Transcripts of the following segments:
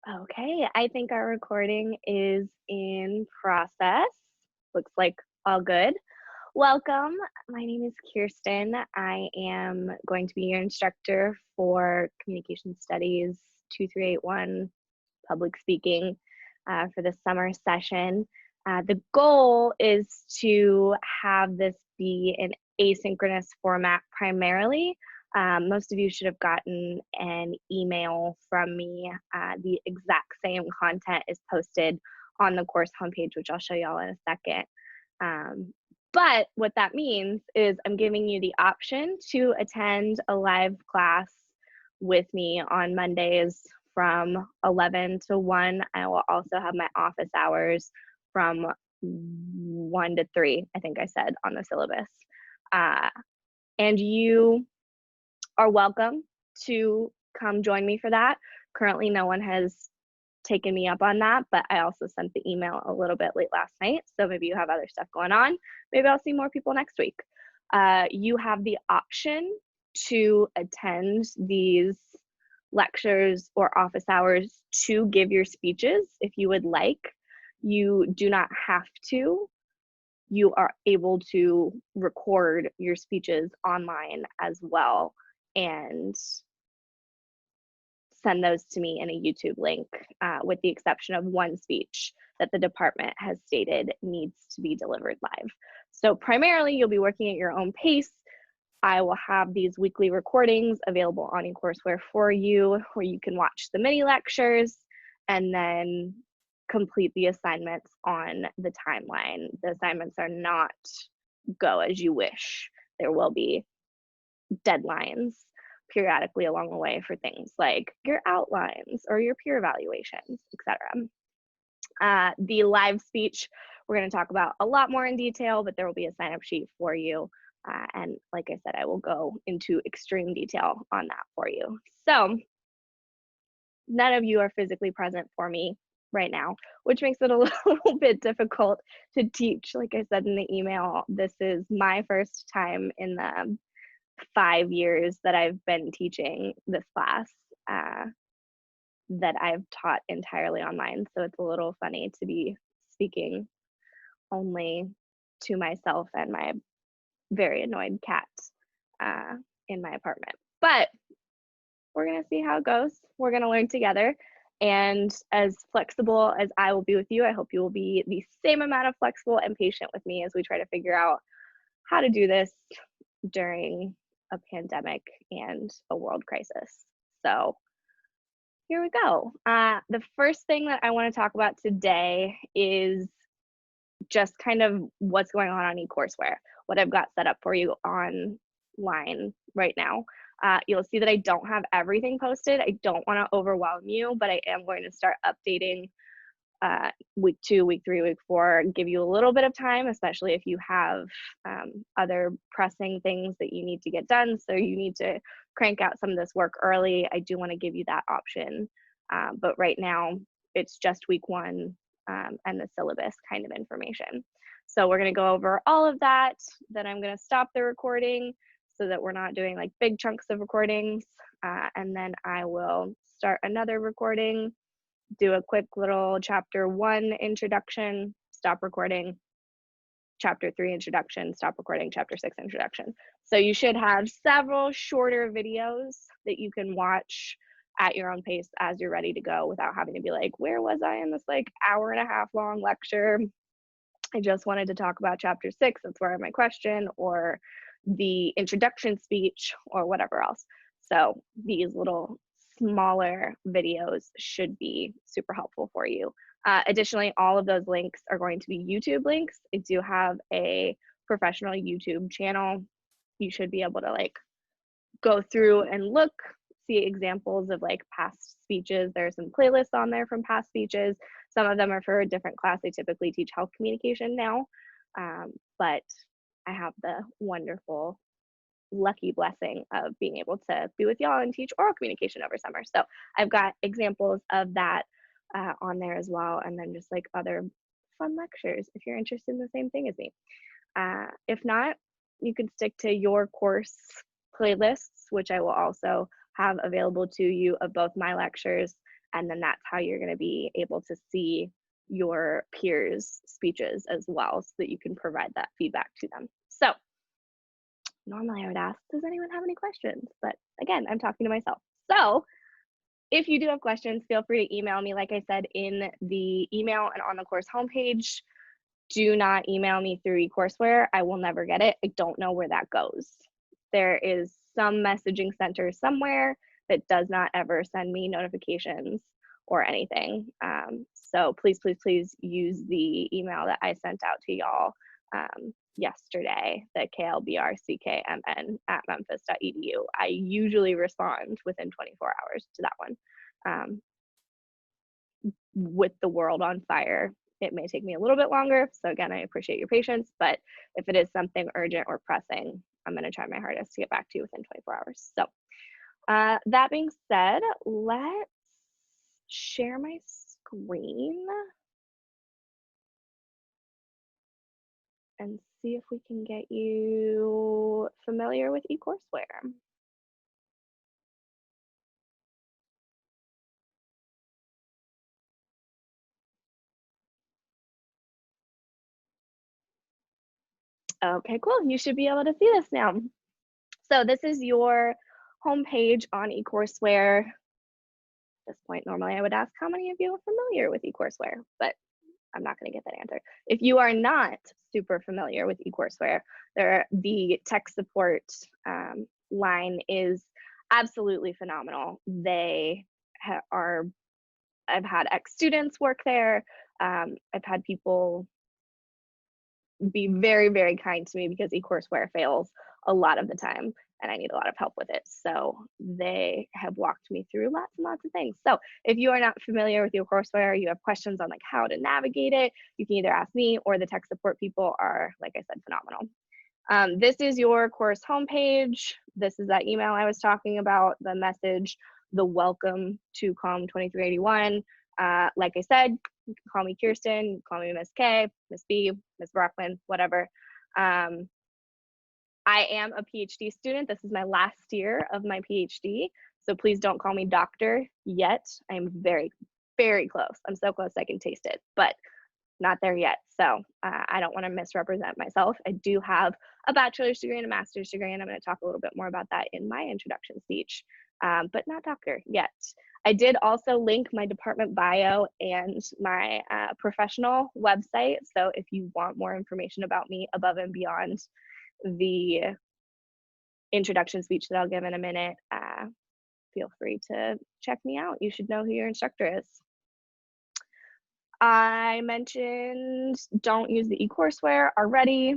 Okay, I think our recording is in process. Looks like all good. Welcome. My name is Kirsten. I am going to be your instructor for Communication Studies 2381 Public Speaking for the summer session. The goal is to have this be an asynchronous format primarily. Most of you should have gotten an email from me. The exact same content is posted on the course homepage, which I'll show y'all in a second. But what that means is I'm giving you the option to attend a live class with me on Mondays from 11 to 1. I will also have my office hours from 1 to 3, I think I said on the syllabus. And you are welcome to come join me for that. Currently, no one has taken me up on that, but I also sent the email a little bit late last night. So maybe you have other stuff going on. Maybe I'll see more people next week. You have the option to attend these lectures or office hours to give your speeches if you would like. You do not have to. You are able to record your speeches online as well and send those to me in a YouTube link, with the exception of one speech that the department has stated needs to be delivered live. So primarily you'll be working at your own pace. I will have these weekly recordings available on eCourseware for you, where you can watch the mini lectures and then complete the assignments on the timeline. The assignments are not go as you wish. There will be deadlines periodically along the way for things like your outlines or your peer evaluations, etc. The live speech, we're going to talk about a lot more in detail, but there will be a sign-up sheet for you. And like I said, I will go into extreme detail on that for you. So none of you are physically present for me right now, which makes it a little bit difficult to teach. Like I said in the email, this is my first time in the 5 years that I've been teaching this class that I've taught entirely online. So it's a little funny to be speaking only to myself and my very annoyed cat in my apartment. But we're going to see how it goes. We're going to learn together. And as flexible as I will be with you, I hope you will be the same amount of flexible and patient with me as we try to figure out how to do this during a pandemic and a world crisis. So here we go. The first thing that I want to talk about today is just kind of what's going on eCourseware, what I've got set up for you online right now. You'll see that I don't have everything posted. I don't want to overwhelm you, but I am going to start updating week 2, week 3, week 4, give you a little bit of time, especially if you have other pressing things that you need to get done. So you need to crank out some of this work early. I do want to give you that option. But right now it's just week 1 and the syllabus kind of information. So we're going to go over all of that. Then I'm going to stop the recording so that we're not doing like big chunks of recordings. And then I will start another recording, do a quick little chapter 1 introduction, stop recording, chapter 3 introduction, stop recording, chapter 6 introduction. So you should have several shorter videos that you can watch at your own pace as you're ready to go without having to be like, where was I in this like hour and a half long lecture? I just wanted to talk about chapter 6, that's where I have my question, or the introduction speech, or whatever else. So these little smaller videos should be super helpful for you. Additionally, all of those links are going to be YouTube links. I do have a professional YouTube channel. You should be able to like go through and look, see examples of like past speeches. There's some playlists on there from past speeches. Some of them are for a different class. I typically teach health communication now, but I have the wonderful lucky blessing of being able to be with y'all and teach oral communication over summer. So I've got examples of that on there as well, and then just like other fun lectures if you're interested in the same thing as me. If not, you can stick to your course playlists, which I will also have available to you of both my lectures And then that's how you're going to be able to see your peers' speeches as well, so that you can provide that feedback to them. So normally I would ask, does anyone have any questions? But again, I'm talking to myself. So if you do have questions, feel free to email me, like I said, in the email and on the course homepage. Do not email me through eCourseware. I will never get it. I don't know where that goes. There is some messaging center somewhere that does not ever send me notifications or anything. So please, please, please use the email that I sent out to y'all yesterday, the klbrckmn@memphis.edu. I usually respond within 24 hours to that one. With the world on fire, it may take me a little bit longer. So again, I appreciate your patience, but if it is something urgent or pressing, I'm going to try my hardest to get back to you within 24 hours. So that being said, let's share my screen and see if we can get you familiar with eCourseware. Okay, cool. You should be able to see this now. So this is your homepage on eCourseware. At this point, normally I would ask how many of you are familiar with eCourseware, but I'm not going to get that answer. If you are not super familiar with eCourseware, the tech support line is absolutely phenomenal. I've had ex-students work there. I've had people be very, very kind to me because eCourseware fails a lot of the time and I need a lot of help with it. So they have walked me through lots and lots of things. So if you are not familiar with eCourseware, you have questions on like how to navigate it, you can either ask me or the tech support people are, like I said, phenomenal. This is your course homepage. This is that email I was talking about, the message, the welcome to COM 2381. Like I said, you can call me Kirsten, you can call me Miss K, Miss B, Miss Brockman, whatever. I am a PhD student. This is my last year of my PhD. So please don't call me doctor yet. I'm very, very close. I'm so close I can taste it, but not there yet. So I don't want to misrepresent myself. I do have a bachelor's degree and a master's degree, and I'm going to talk a little bit more about that in my introduction speech, but not doctor yet. I did also link my department bio and my professional website. So if you want more information about me above and beyond the introduction speech that I'll give in a minute, feel free to check me out. You should know who your instructor is. I mentioned don't use the eCourseware already.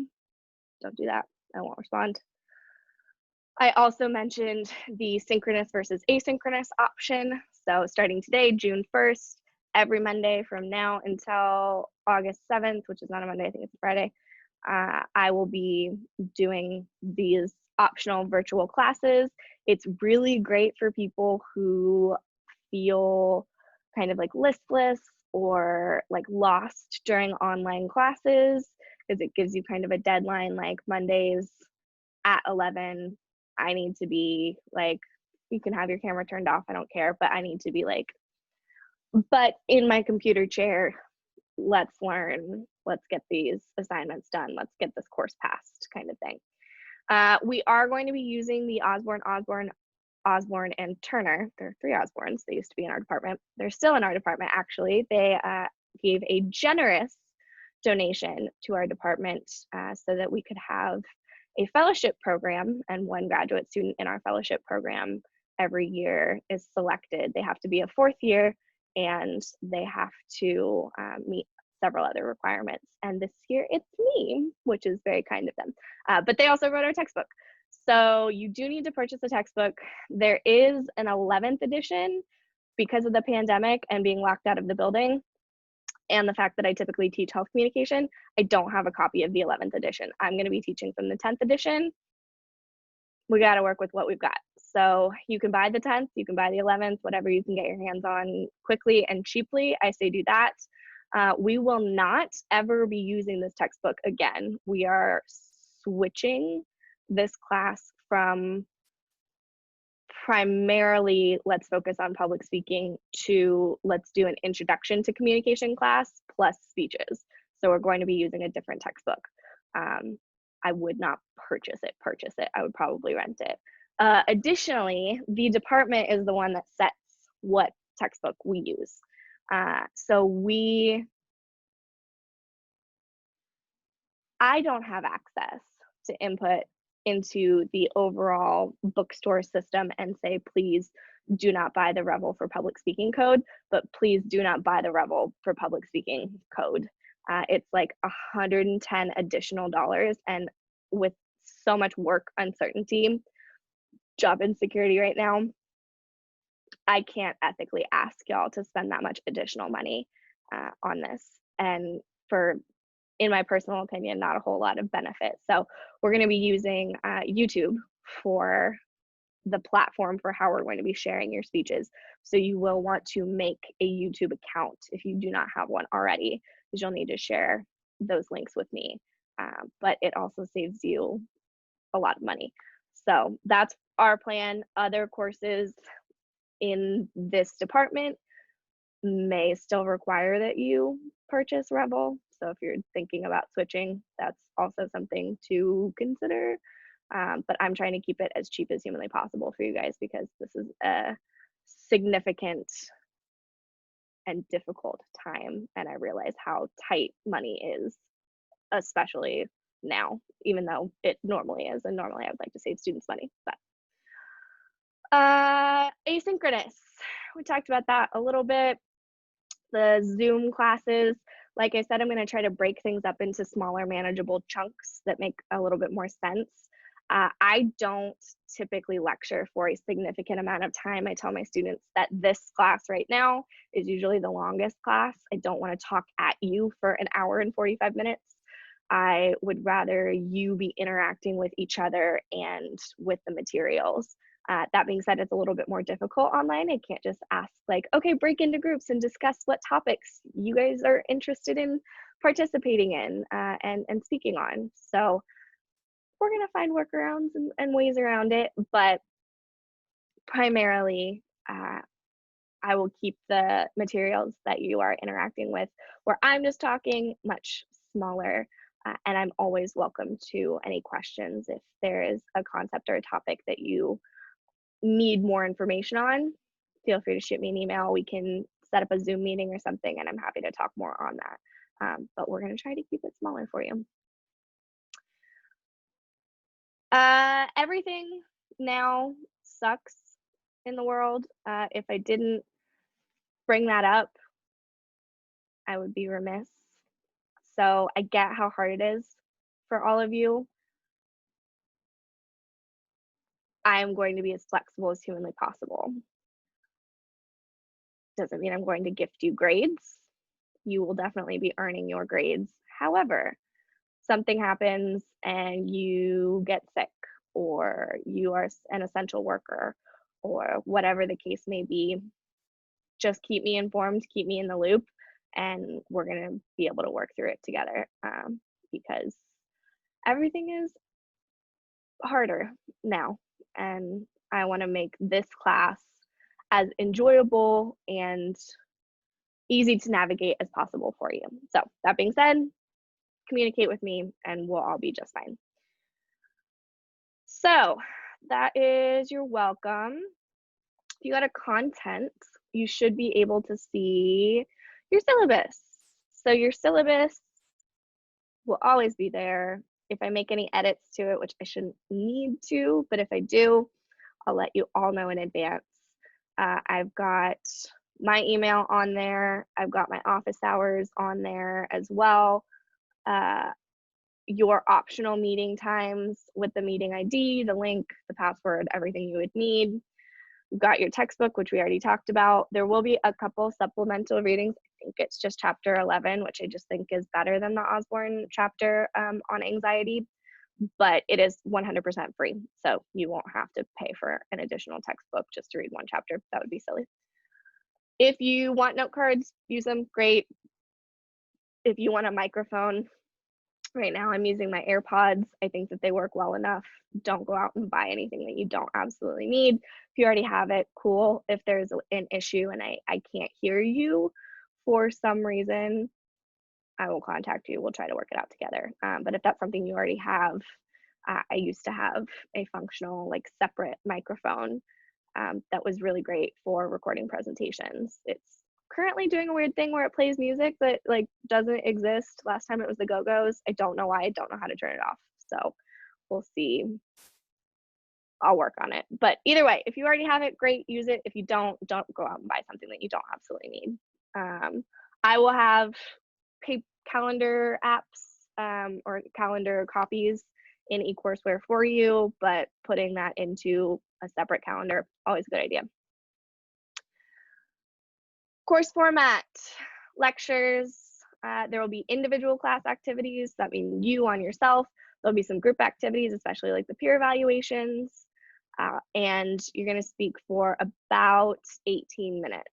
Don't do that. I won't respond. I also mentioned the synchronous versus asynchronous option. So starting today, June 1st, every Monday from now until August 7th, which is not a Monday, I think it's a Friday, I will be doing these optional virtual classes. It's really great for people who feel kind of like listless or like lost during online classes, because it gives you kind of a deadline, like Mondays at 11, I need to be like, you can have your camera turned off, I don't care, but I need to be like, but in my computer chair, let's learn, let's get these assignments done, let's get this course passed, kind of thing. We are going to be using the Osborne, and Turner. There are 3 Osbornes. They used to be in our department. They're still in our department, actually. They gave a generous donation to our department so that we could have a fellowship program, and one graduate student in our fellowship program every year is selected. They have to be a 4th year, and they have to meet several other requirements. And this year it's me, which is very kind of them. But they also wrote our textbook. So you do need to purchase a textbook. There is an 11th edition because of the pandemic and being locked out of the building, and the fact that I typically teach health communication. I don't have a copy of the 11th edition. I'm going to be teaching from the 10th edition. We got to work with what we've got. So you can buy the 10th, you can buy the 11th, whatever you can get your hands on quickly and cheaply. I say do that. We will not ever be using this textbook again. We are switching this class from primarily let's focus on public speaking to let's do an introduction to communication class plus speeches. So we're going to be using a different textbook. I would not purchase it. I would probably rent it. Additionally, the department is the one that sets what textbook we use. I don't have access to input into the overall bookstore system and say, please do not buy the Revel for Public Speaking code, but please do not buy the Revel for Public Speaking code. It's like $110 additional dollars, and with so much work uncertainty, job insecurity right now, I can't ethically ask y'all to spend that much additional money on this. And for, in my personal opinion, not a whole lot of benefit. So we're going to be using YouTube for the platform for how we're going to be sharing your speeches. So you will want to make a YouTube account if you do not have one already, because you'll need to share those links with me. But it also saves you a lot of money. So that's our plan. Other courses in this department may still require that you purchase Revel. So if you're thinking about switching, that's also something to consider. But I'm trying to keep it as cheap as humanly possible for you guys, because this is a significant and difficult time. And I realize how tight money is, especially now, even though it normally is. And normally I would like to save students money. But asynchronous, we talked about that a little bit. The Zoom classes, like I said, I'm going to try to break things up into smaller, manageable chunks that make a little bit more sense. I don't typically lecture for a significant amount of time. I tell my students that this class right now is usually the longest class. I don't want to talk at you for an hour and 45 minutes. I would rather you be interacting with each other and with the materials. That being said, it's a little bit more difficult online. I can't just ask like, okay, break into groups and discuss what topics you guys are interested in participating in and speaking on. So we're going to find workarounds and ways around it, but primarily I will keep the materials that you are interacting with where I'm just talking much smaller. And I'm always welcome to any questions. If there is a concept or a topic that you need more information on, feel free to shoot me an email. We can set up a Zoom meeting or something, and I'm happy to talk more on that. But we're going to try to keep it smaller for you. Everything now sucks in the world. If I didn't bring that up, I would be remiss. So I get how hard it is for all of you. I am going to be as flexible as humanly possible. Doesn't mean I'm going to gift you grades. You will definitely be earning your grades. However, something happens and you get sick, or you are an essential worker, or whatever the case may be, just keep me informed, keep me in the loop, and we're going to be able to work through it together, because everything is harder now, and I want to make this class as enjoyable and easy to navigate as possible for you. So that being said, communicate with me and we'll all be just fine. So that is your welcome. If you go to content, you should be able to see your syllabus. So your syllabus will always be there. If I make any edits to it, which I shouldn't need to, but if I do, I'll let you all know in advance. I've got my email on there. I've got my office hours on there as well. Your optional meeting times with the meeting ID, the link, the password, everything you would need. You've got your textbook, which we already talked about. There will be a couple supplemental readings. I think it's just chapter 11, which I just think is better than the Osborne chapter on anxiety, but it is 100% free. So you won't have to pay for an additional textbook just to read one chapter. That would be silly. If you want note cards, use them, great. If you want a microphone, Right now I'm using my AirPods. I think that they work well enough. Don't go out and buy anything that you don't absolutely need. If you already have it, cool. If there's an issue and I can't hear you for some reason, I will contact you. We'll try to work it out together. But if that's something you already have, I used to have a functional, like, separate microphone that was really great for recording presentations. It's currently doing a weird thing where it plays music that, like, doesn't exist. Last time it was the Go-Go's. I don't know why. I don't know how to turn it off. So we'll see. I'll work on it. But either way, if you already have it, great, use it. If you don't go out and buy something that you don't absolutely need. I will have calendar apps or calendar copies in eCourseware for you, but putting that into a separate calendar, always a good idea. Course format, lectures. There will be individual class activities. That means you on yourself. There'll be some group activities, especially like the peer evaluations. And you're going to speak for about 18 minutes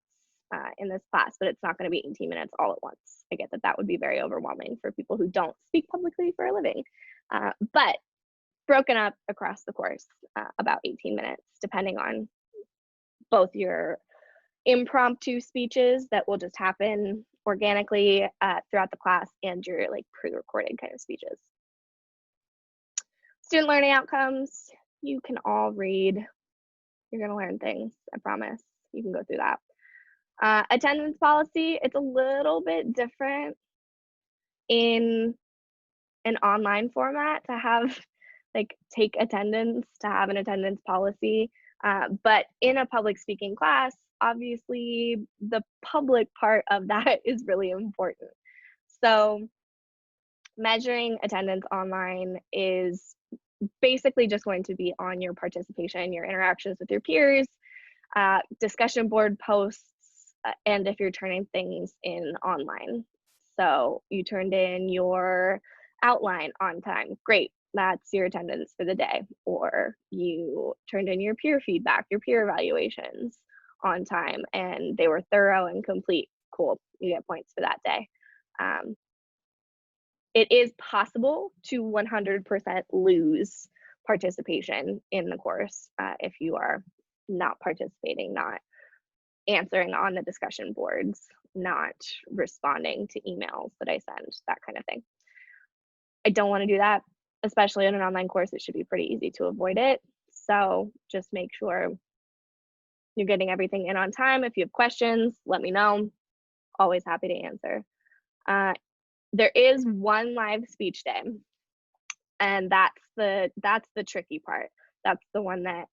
in this class, but it's not going to be 18 minutes all at once. I get that that would be very overwhelming for people who don't speak publicly for a living, but broken up across the course, about 18 minutes, depending on both your impromptu speeches that will just happen organically throughout the class and your, like, pre-recorded kind of speeches. Student learning outcomes, you can all read. You're going to learn things, I promise. You can go through that. Attendance policy, it's a little bit different in an online format to have, like, take attendance, to have an attendance policy. But in a public speaking class, obviously the public part of that is really important. So measuring attendance online is basically just going to be on your participation, your interactions with your peers, discussion board posts, and if you're turning things in online. So you turned in your outline on time, great, that's your attendance for the day. Or you turned in your peer feedback, your peer evaluations on time, and they were thorough and complete, cool, you get points for that day. It is possible to 100% lose participation in the course if you are not participating, not answering on the discussion boards, not responding to emails that I send, that kind of thing. I don't want to do that, especially in an online course. It should be pretty easy to avoid it. So just make sure you're getting everything in on time. If you have questions, let me know. Always happy to answer. There is one live speech day, and that's the tricky part. That's the one that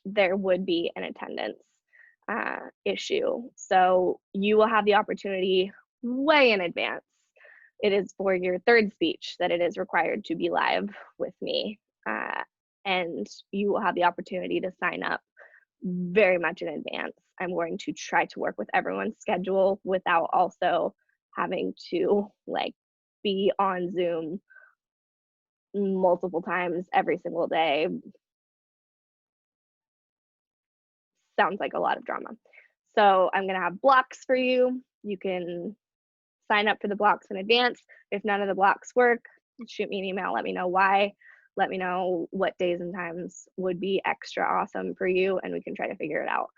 there would be an attendance issue. So you will have the opportunity way in advance. It is for your third speech that it is required to be live with me, and you will have the opportunity to sign up very much in advance. I'm going to try to work with everyone's schedule without also having to, like, be on Zoom multiple times every single day. Sounds like a lot of drama. So I'm going to have blocks for you. You can sign up for the blocks in advance. If none of the blocks work, shoot me an email, let me know why. Let me know what days and times would be extra awesome for you, and we can try to figure it out.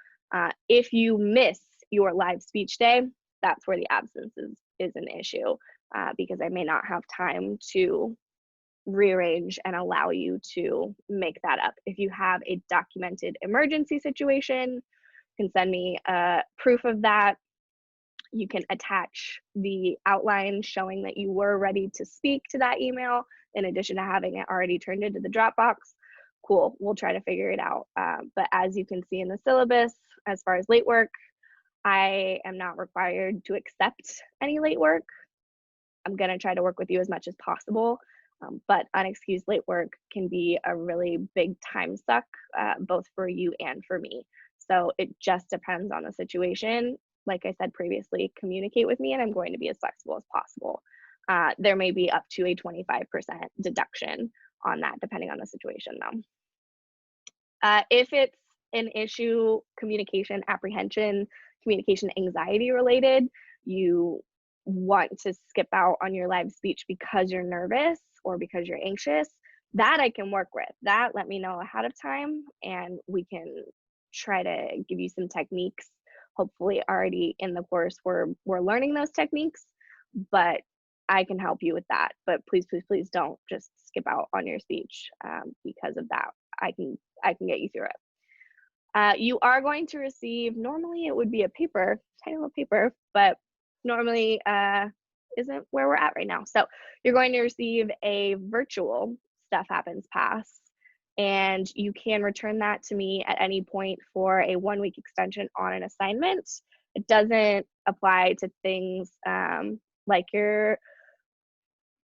If you miss your live speech day, that's where the absence is an issue, because I may not have time to rearrange and allow you to make that up. If you have a documented emergency situation, you can send me proof of that. You can attach the outline showing that you were ready to speak to that email, in addition to having it already turned into the Dropbox. Cool, we'll try to figure it out. But as you can see in the syllabus, as far as late work, I am not required to accept any late work. I'm gonna try to work with you as much as possible, but unexcused late work can be a really big time suck, both for you and for me. So it just depends on the situation. Like I said previously, communicate with me and I'm going to be as flexible as possible. There may be up to a 25% deduction on that, depending on the situation though. If it's an issue, communication apprehension, communication anxiety related, you want to skip out on your live speech because you're nervous or because you're anxious, that I can work with. That let me know ahead of time, and we can try to give you some techniques. Hopefully already in the course we're learning those techniques, but I can help you with that. But please, please, please don't just skip out on your speech because of that. I can get you through it. You are going to receive, normally it would be a paper, tiny little paper, but normally isn't where we're at right now. So you're going to receive a virtual Stuff Happens Pass, and you can return that to me at any point for a 1-week extension on an assignment. It doesn't apply to things like your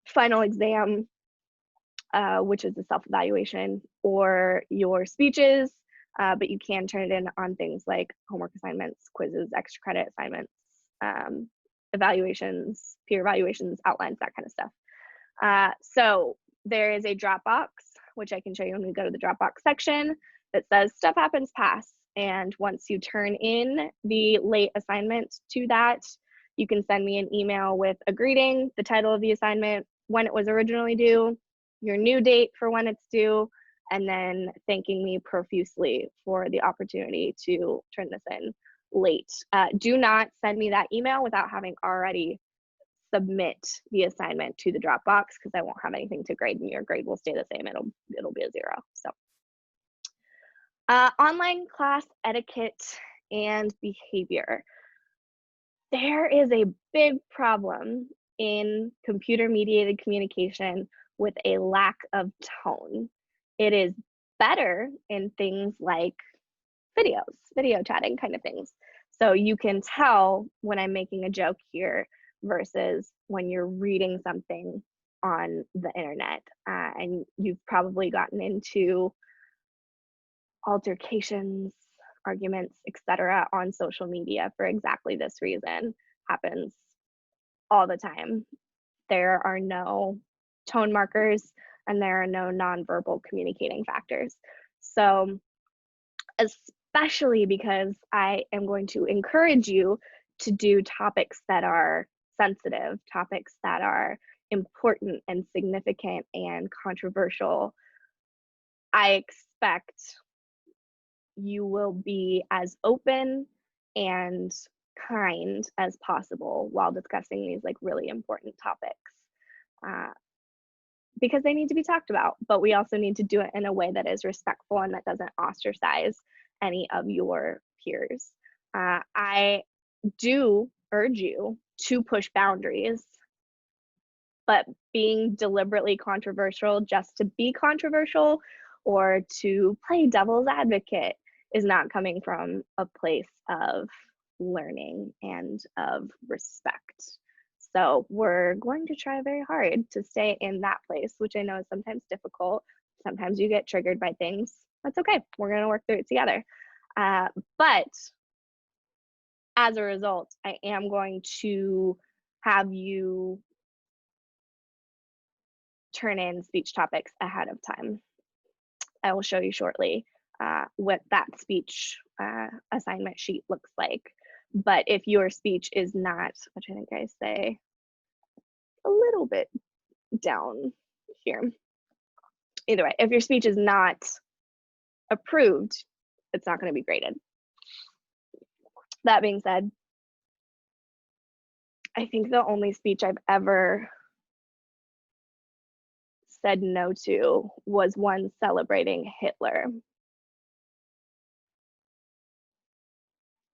final exam, which is the self-evaluation, or your speeches, but you can turn it in on things like homework assignments, quizzes, extra credit assignments, evaluations, peer evaluations, outlines, that kind of stuff. So there is a Dropbox, which I can show you when we go to the Dropbox section, that says Stuff Happens Pass. And once you turn in the late assignment to that, you can send me an email with a greeting, the title of the assignment, when it was originally due, your new date for when it's due, and then thanking me profusely for the opportunity to turn this in late. Do not send me that email without having already submit the assignment to the Dropbox, because I won't have anything to grade, and your grade will stay the same. It'll be a 0. So online class etiquette and behavior. There is a big problem in computer mediated communication with a lack of tone. It is better in things like videos, video chatting kind of things. So you can tell when I'm making a joke here versus when you're reading something on the internet. And you've probably gotten into altercations, arguments, etc. on social media for exactly this reason. Happens all the time. There are no tone markers and there are no nonverbal communicating factors. So especially because I am going to encourage you to do topics that are sensitive, topics that are important and significant and controversial, I expect you will be as open and kind as possible while discussing these like really important topics, because they need to be talked about, but we also need to do it in a way that is respectful and that doesn't ostracize any of your peers. I do urge you to push boundaries, but being deliberately controversial just to be controversial or to play devil's advocate is not coming from a place of learning and of respect. So we're going to try very hard to stay in that place, which I know is sometimes difficult. Sometimes you get triggered by things. That's okay. We're going to work through it together. But as a result, I am going to have you turn in speech topics ahead of time. I will show you shortly what that speech assignment sheet looks like. But if your speech is not, which I think I say a little bit down here. Either way, if your speech is not approved, it's not going to be graded. That being said, I think the only speech I've ever said no to was one celebrating Hitler.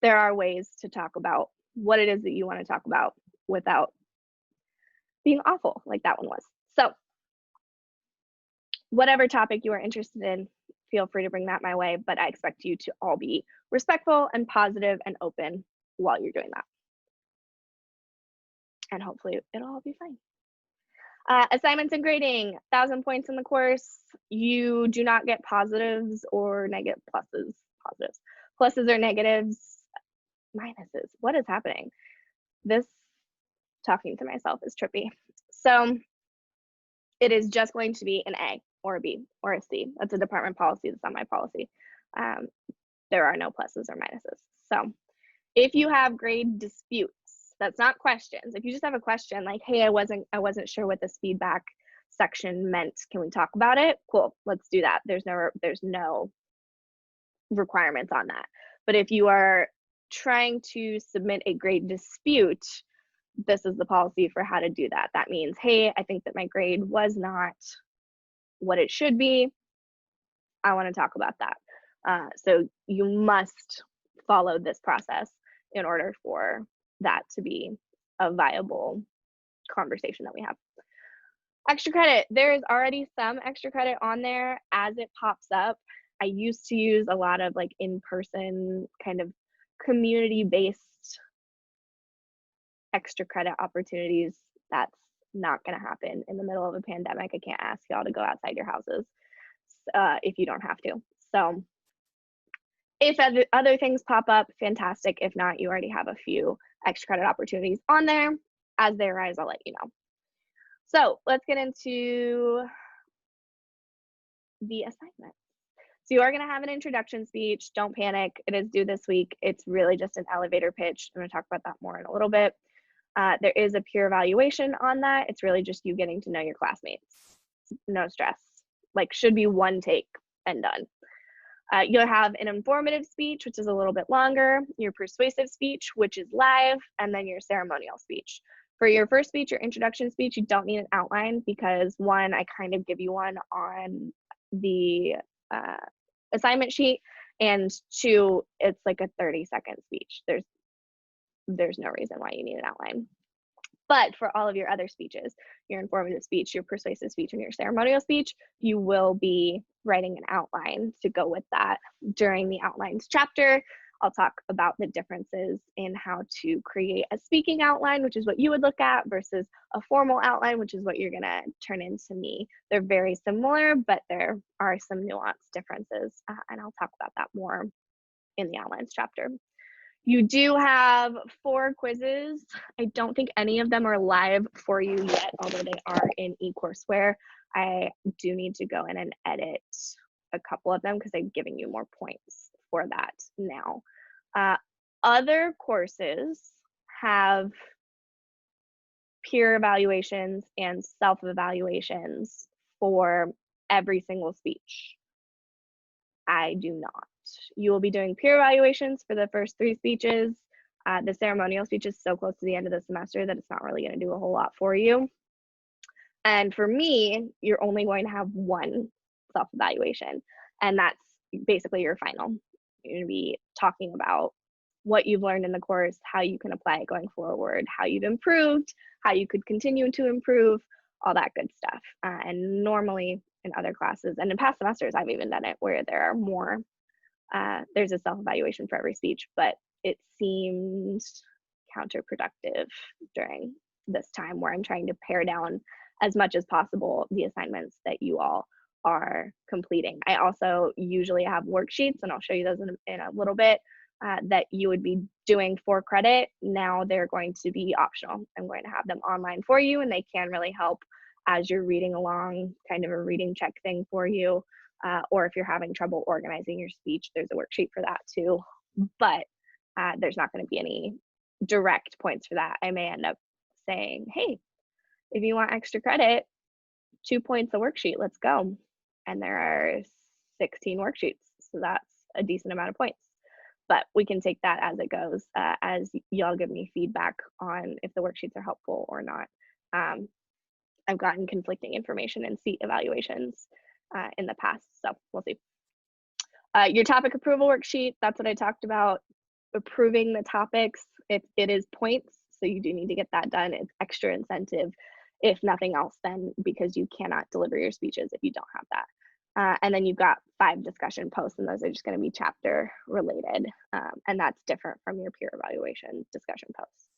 There are ways to talk about what it is that you want to talk about without being awful like that one was. So whatever topic you are interested in, feel free to bring that my way, but I expect you to all be respectful and positive and open while you're doing that. And hopefully it'll all be fine. Assignments and grading, 1,000 points in the course. You do not get positives or negative pluses, positives. Pluses or negatives, minuses. What is happening? This talking to myself is trippy. So it is just going to be an A or a B or a C. That's a department policy. That's not my policy. There are no pluses or minuses. So if you have grade disputes, That's not questions. If you just have a question like, hey, I wasn't sure what this feedback section meant. Can we talk about it? Cool, let's do that. There's no requirements on that. But if you are trying to submit a grade dispute, this is the policy for how to do that. That means, hey, I think that my grade was not what it should be. I want to talk about that. So you must follow this process in order for that to be a viable conversation that we have. Extra credit, there is already some extra credit on there as it pops up. I used to use a lot of like in-person kind of community-based extra credit opportunities. That's not going to happen in the middle of a pandemic. I can't ask y'all to go outside your houses if you don't have to. So if other things pop up, fantastic. If not, you already have a few extra credit opportunities on there. As they arise, I'll let you know. So let's get into the assignment. So you are going to have an introduction speech. Don't panic. It is due this week. It's really just an elevator pitch. I'm going to talk about that more in a little bit. There is a peer evaluation on that. It's really just you getting to know your classmates. No stress. Like, should be one take and done. You'll have an informative speech, which is a little bit longer, your persuasive speech, which is live, and then your ceremonial speech. For your first speech, your introduction speech, you don't need an outline because one, I kind of give you one on the assignment sheet, and two, it's like a 30-second speech. There's no reason why you need an outline. But for all of your other speeches, your informative speech, your persuasive speech, and your ceremonial speech, you will be writing an outline to go with that. During the outlines chapter, I'll talk about the differences in how to create a speaking outline, which is what you would look at, versus a formal outline, which is what you're going to turn into me. They're very similar, but there are some nuanced differences, and I'll talk about that more in the outlines chapter. You do have 4 quizzes. I don't think any of them are live for you yet, although they are in eCourseware. I do need to go in and edit a couple of them because I'm giving you more points for that now. Other courses have peer evaluations and self-evaluations for every single speech. I do not. You will be doing peer evaluations for the first 3 speeches. The ceremonial speech is so close to the end of the semester that it's not really going to do a whole lot for you. And for me, you're only going to have 1 self-evaluation, and that's basically your final. You're going to be talking about what you've learned in the course, how you can apply it going forward, how you've improved, how you could continue to improve, all that good stuff. And normally in other classes, and in past semesters, I've even done it where there are more, there's a self-evaluation for every speech, but it seemed counterproductive during this time where I'm trying to pare down as much as possible the assignments that you all are completing. I also usually have worksheets, and I'll show you those in a little bit, that you would be doing for credit. Now they're going to be optional. I'm going to have them online for you, and they can really help as you're reading along, kind of a reading check thing for you. Or if you're having trouble organizing your speech, there's a worksheet for that too. But there's not going to be any direct points for that. I may end up saying, hey, if you want extra credit, 2 points a worksheet, let's go. And there are 16 worksheets, so that's a decent amount of points. But we can take that as it goes, as y'all give me feedback on if the worksheets are helpful or not. I've gotten conflicting information in seat evaluations in the past, so we'll see. Your topic approval worksheet, that's what I talked about. Approving the topics, it is points, so you do need to get that done. It's extra incentive, if nothing else, then because you cannot deliver your speeches if you don't have that. And then you've got 5 discussion posts, and those are just going to be chapter related, and that's different from your peer evaluation discussion posts.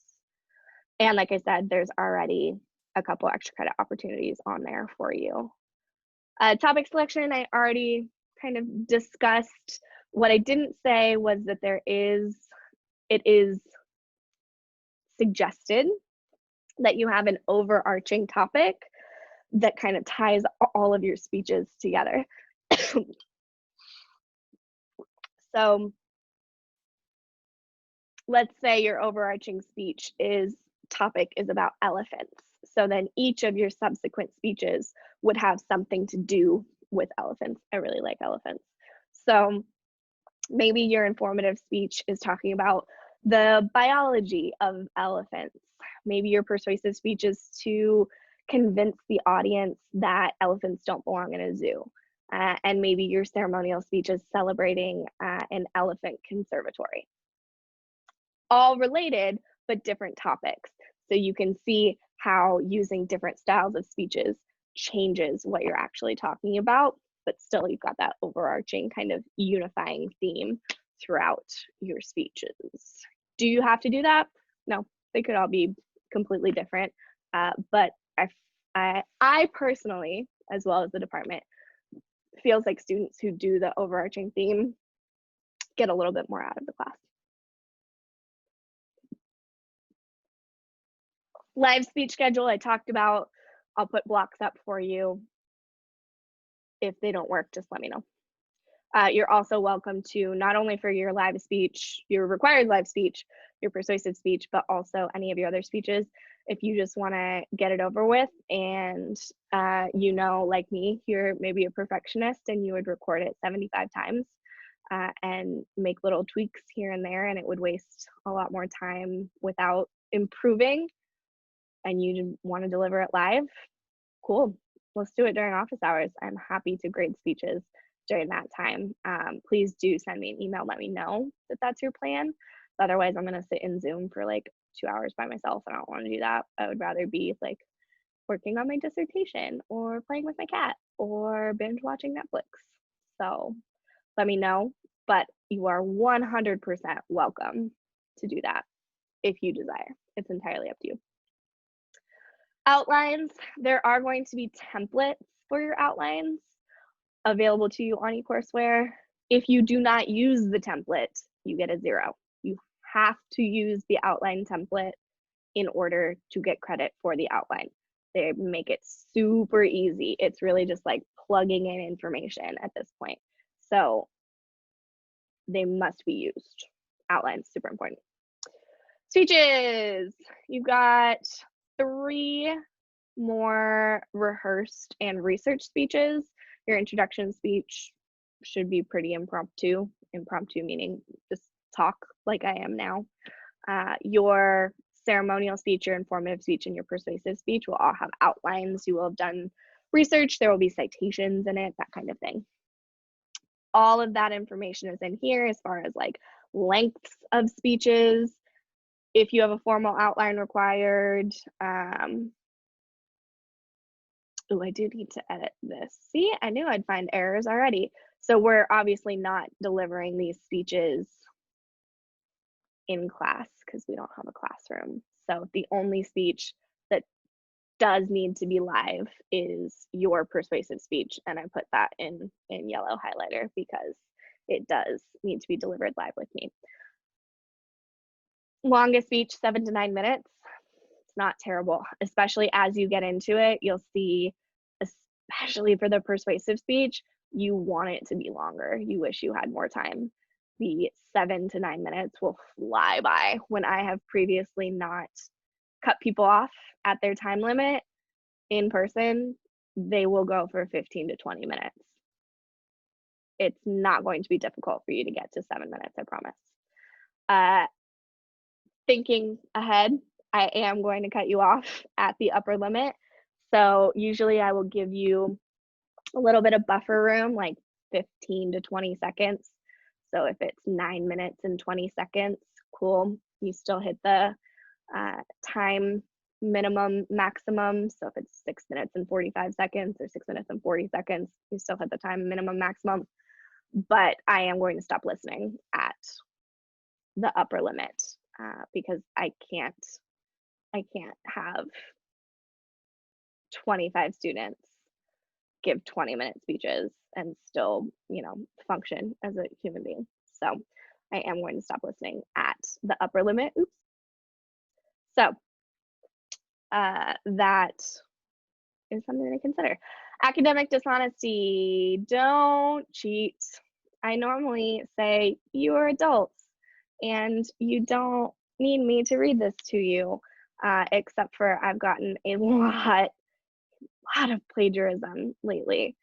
And like I said, there's already a couple extra credit opportunities on there for you. Topic selection, I already kind of discussed. What I didn't say was that it is suggested that you have an overarching topic that kind of ties all of your speeches together. So let's say your overarching topic is about elephants. So then each of your subsequent speeches would have something to do with elephants. I really like elephants. So maybe your informative speech is talking about the biology of elephants. Maybe your persuasive speech is to convince the audience that elephants don't belong in a zoo. And maybe your ceremonial speech is celebrating an elephant conservatory. All related, but different topics. So you can see how using different styles of speeches changes what you're actually talking about, but still you've got that overarching kind of unifying theme throughout your speeches. Do you have to do that? No, they could all be completely different. But I personally, as well as the department, feels like students who do the overarching theme get a little bit more out of the class. Live speech schedule, I talked about. I'll put blocks up for you. If they don't work, just let me know. You're also welcome to, not only for your live speech, your required live speech, your persuasive speech, but also any of your other speeches. If you just want to get it over with and like me, you're maybe a perfectionist and you would record it 75 times and make little tweaks here and there, and it would waste a lot more time without improving, and you want to deliver it live, cool. Let's do it during office hours. I'm happy to grade speeches during that time. Please do send me an email, let me know that that's your plan. Otherwise, I'm gonna sit in Zoom for like 2 hours by myself. I don't want to do that. I would rather be like working on my dissertation or playing with my cat or binge watching Netflix. So let me know, but you are 100% welcome to do that if you desire. It's entirely up to you. Outlines, there are going to be templates for your outlines available to you on eCourseware. If you do not use the template, you get a 0. You have to use the outline template in order to get credit for the outline. They make it super easy. It's really just like plugging in information at this point. So they must be used. Outlines, super important. Speeches, you've got 3 more rehearsed and research speeches. Your introduction speech should be pretty impromptu. Impromptu meaning just talk like I am now. Your ceremonial speech, your informative speech, and your persuasive speech will all have outlines. You will have done research. There will be citations in it, that kind of thing. All of that information is in here as far as like lengths of speeches. If you have a formal outline required, oh, I do need to edit this. See, I knew I'd find errors already. So we're obviously not delivering these speeches in class because we don't have a classroom. So the only speech that does need to be live is your persuasive speech. And I put that in yellow highlighter because it does need to be delivered live with me. Longest speech, 7 to 9 minutes. It's not terrible, especially as you get into it. You'll see, especially for the persuasive speech, you want it to be longer. You wish you had more time. The 7 to 9 minutes will fly by. When I have previously not cut people off at their time limit in person, they will go for 15 to 20 minutes. It's not going to be difficult for you to get to 7 minutes, I promise. Thinking ahead, I am going to cut you off at the upper limit. So usually I will give you a little bit of buffer room, like 15 to 20 seconds. So if it's 9 minutes and 20 seconds, cool. You still hit the time minimum maximum. So if it's 6 minutes and 45 seconds or 6 minutes and 40 seconds, you still hit the time minimum maximum. But I am going to stop listening at the upper limit because I can't have 25 students give 20-minute speeches and still, function as a human being. So I am going to stop listening at the upper limit. Oops. So that is something to consider. Academic dishonesty, don't cheat. I normally say you are adults. and you don't need me to read this to you, except for I've gotten a lot of plagiarism lately.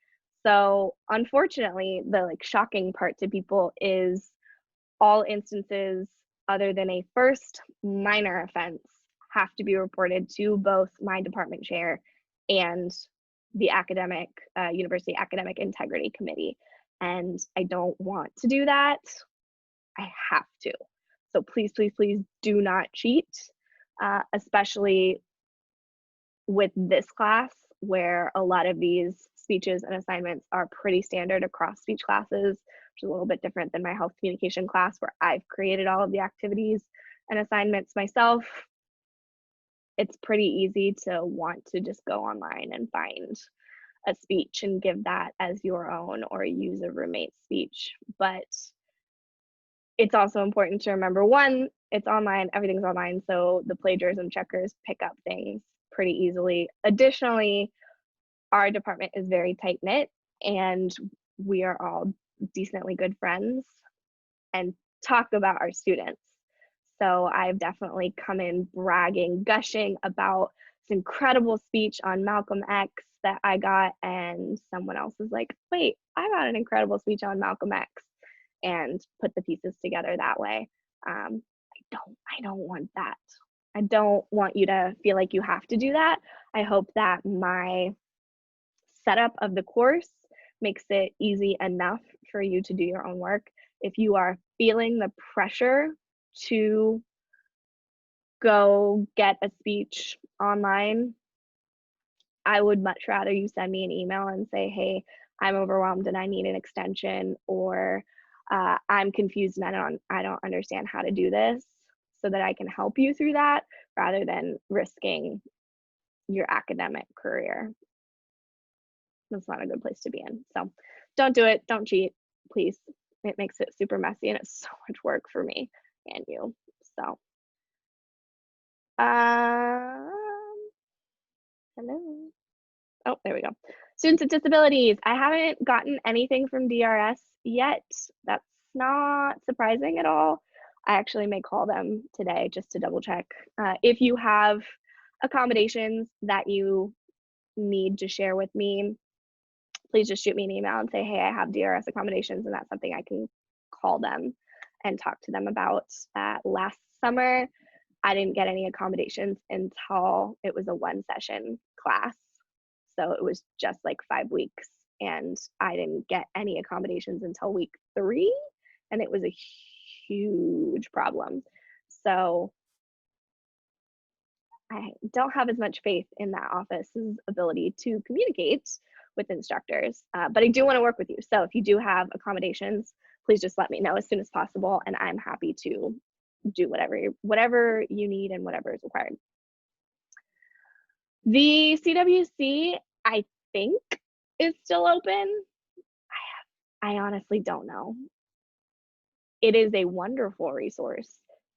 So unfortunately, the like shocking part to people is all instances other than a first minor offense have to be reported to both my department chair and the university academic integrity committee. And I don't want to do that. I have to. So please, please, please do not cheat, especially with this class where a lot of these speeches and assignments are pretty standard across speech classes, which is a little bit different than my health communication class where I've created all of the activities and assignments myself. It's pretty easy to want to just go online and find a speech and give that as your own or use a roommate's speech. But it's also important to remember, one, it's online, everything's online, so the plagiarism checkers pick up things pretty easily. Additionally, our department is very tight-knit and we are all decently good friends and talk about our students. So I've definitely come in bragging, gushing about this incredible speech on Malcolm X that I got, and someone else is like, wait, I got an incredible speech on Malcolm X, and put the pieces together that way. I don't want that. I don't want you to feel like you have to do that. I hope that my setup of the course makes it easy enough for you to do your own work. If you are feeling the pressure to go get a speech online, I would much rather you send me an email and say, hey, I'm overwhelmed and I need an extension, or I'm confused and I don't understand how to do this, so that I can help you through that rather than risking your academic career. That's not a good place to be in. So don't do it. Don't cheat, please. It makes it super messy and it's so much work for me and you. So, hello. Oh, there we go. Students with disabilities. I haven't gotten anything from DRS yet. That's not surprising at all. I actually may call them today just to double check. If you have accommodations that you need to share with me, please just shoot me an email and say, hey, I have DRS accommodations, and that's something I can call them and talk to them about. Last summer, I didn't get any accommodations until it was a one session class. So it was just like 5 weeks, and I didn't get any accommodations until week 3, and it was a huge problem. So I don't have as much faith in that office's ability to communicate with instructors, but I do want to work with you. So if you do have accommodations, please just let me know as soon as possible, and I'm happy to do whatever you need and whatever is required. The CWC, I think, is still open. I honestly don't know. It is a wonderful resource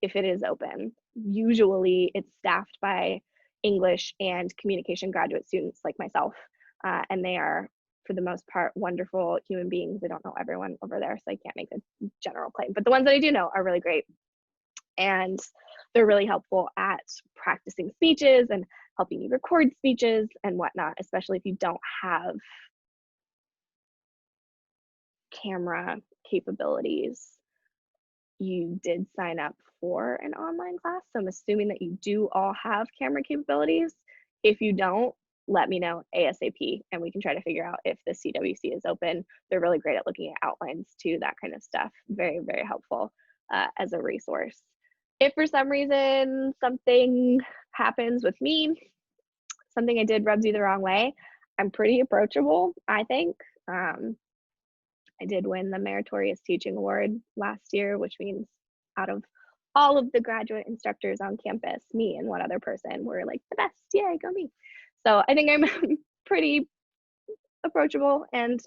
if it is open. Usually it's staffed by English and communication graduate students like myself, and they are, for the most part, wonderful human beings. I don't know everyone over there, so I can't make a general claim, but the ones that I do know are really great. And they're really helpful at practicing speeches and helping you record speeches and whatnot, especially if you don't have camera capabilities. You did sign up for an online class, so I'm assuming that you do all have camera capabilities. If you don't, let me know ASAP, and we can try to figure out if the CWC is open. They're really great at looking at outlines too, that kind of stuff. Very, very helpful as a resource. If for some reason something happens with me, something I did rubs you the wrong way, I'm pretty approachable, I think. I did win the Meritorious Teaching Award last year, which means out of all of the graduate instructors on campus, me and one other person were like the best. Yay, go me. So I think I'm pretty approachable, and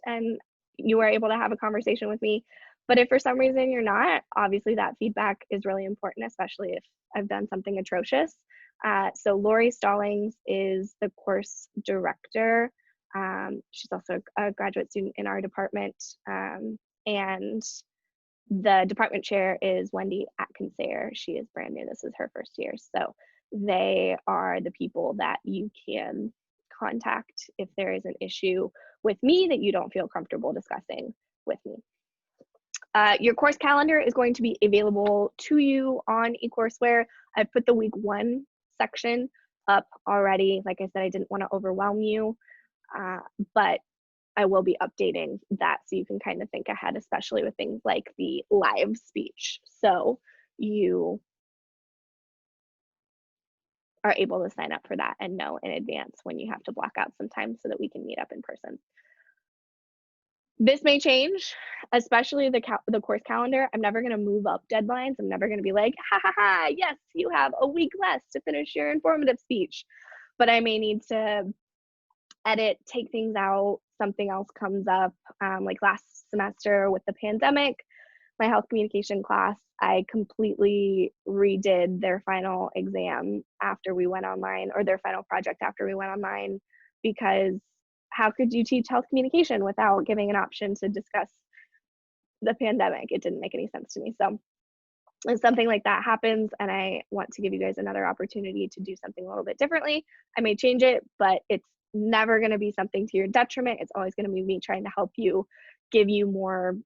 you were able to have a conversation with me. But if for some reason you're not, obviously that feedback is really important, especially if I've done something atrocious. So Lori Stallings is the course director. She's also a graduate student in our department. And The department chair is Wendy Atkinsayer. She is brand new. This is her first year. So they are the people that you can contact if there is an issue with me that you don't feel comfortable discussing with me. Your course calendar is going to be available to you on eCourseware. I put the week 1 section up already. Like I said, I didn't want to overwhelm you, but I will be updating that so you can kind of think ahead, especially with things like the live speech. So you are able to sign up for that and know in advance when you have to block out some time so that we can meet up in person. This may change, especially the course calendar. I'm never going to move up deadlines. I'm never going to be like, ha ha ha, yes, you have a week less to finish your informative speech. But I may need to edit, take things out, something else comes up. Like last semester with the pandemic, my health communication class, I completely redid their final exam after we went online, or their final project after we went online, because how could you teach health communication without giving an option to discuss the pandemic? It didn't make any sense to me. So if something like that happens and I want to give you guys another opportunity to do something a little bit differently, I may change it, but it's never going to be something to your detriment. It's always going to be me trying to help you, give you more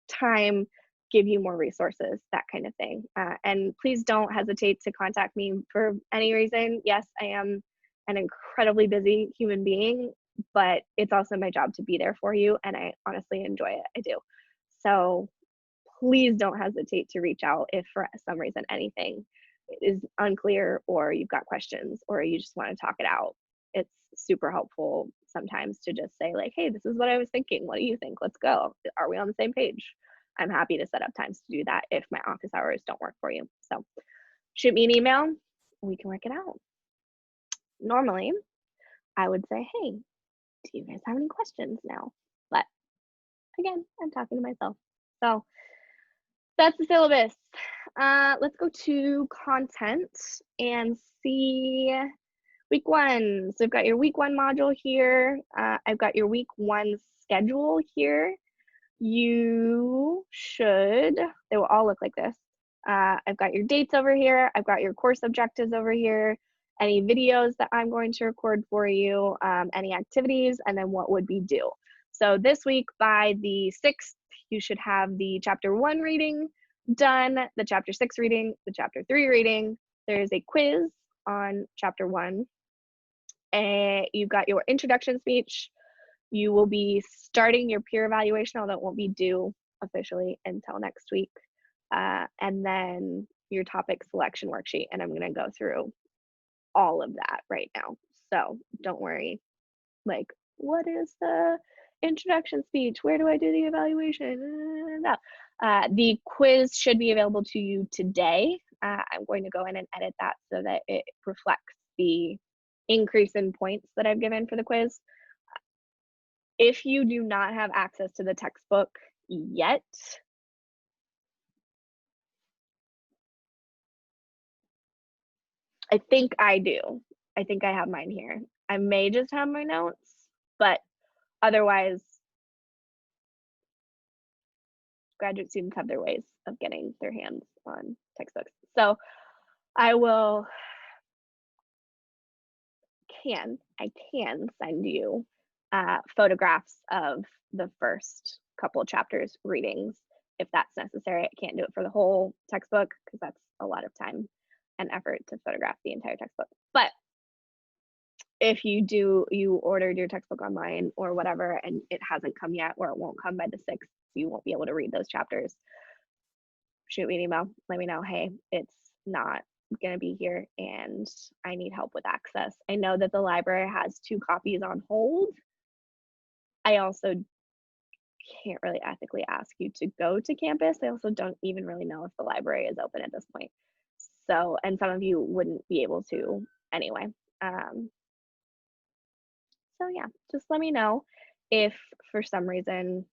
time, give you more resources, that kind of thing. And please don't hesitate to contact me for any reason. Yes, I am an incredibly busy human being, but it's also my job to be there for you, and I honestly enjoy it. I do. So please don't hesitate to reach out if for some reason anything is unclear, or you've got questions, or you just want to talk it out. It's super helpful sometimes to just say like, hey, this is what I was thinking. What do you think? Let's go. Are we on the same page? I'm happy to set up times to do that if my office hours don't work for you. So shoot me an email, we can work it out. Normally, I would say, hey, do you guys have any questions now? But again, I'm talking to myself. So that's the syllabus. Let's go to content and see week 1. So I've got your week 1 module here. I've got your week 1 schedule here. You should, they will all look like this. I've got your dates over here. I've got your course objectives over here, any videos that I'm going to record for you, any activities, and then what would be due. So this week by the 6th, you should have the chapter 1 reading done, the chapter 6 reading, the chapter 3 reading. There's a quiz on chapter 1. And you've got your introduction speech. You will be starting your peer evaluation, although it won't be due officially until next week. And then your topic selection worksheet. And I'm going to go through all of that right now. So don't worry, like, what is the introduction speech? Where do I do the evaluation? No. The quiz should be available to you today. I'm going to go in and edit that so that it reflects the increase in points that I've given for the quiz. If you do not have access to the textbook yet, I think I do. I think I have mine here. I may just have my notes, but otherwise, graduate students have their ways of getting their hands on textbooks. So I can send you photographs of the first couple chapters readings if that's necessary. I can't do it for the whole textbook because that's a lot of time and effort to photograph the entire textbook. But if you ordered your textbook online or whatever and it hasn't come yet, or it won't come by the 6th, you won't be able to read those chapters, shoot me an email, let me know, hey, it's not going to be here and I need help with access. I know that the library has 2 copies on hold. I also can't really ethically ask you to go to campus. I also don't even really know if the library is open at this point. So, and some of you wouldn't be able to anyway. So yeah, just let me know if for some reason